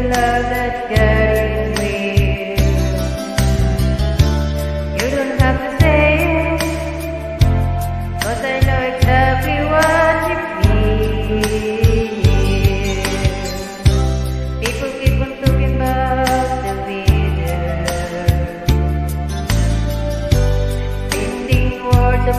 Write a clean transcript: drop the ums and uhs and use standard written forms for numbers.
love that carries me. You don't have to say it, but I know exactly what you feel. People keep on talking about the leader, painting for the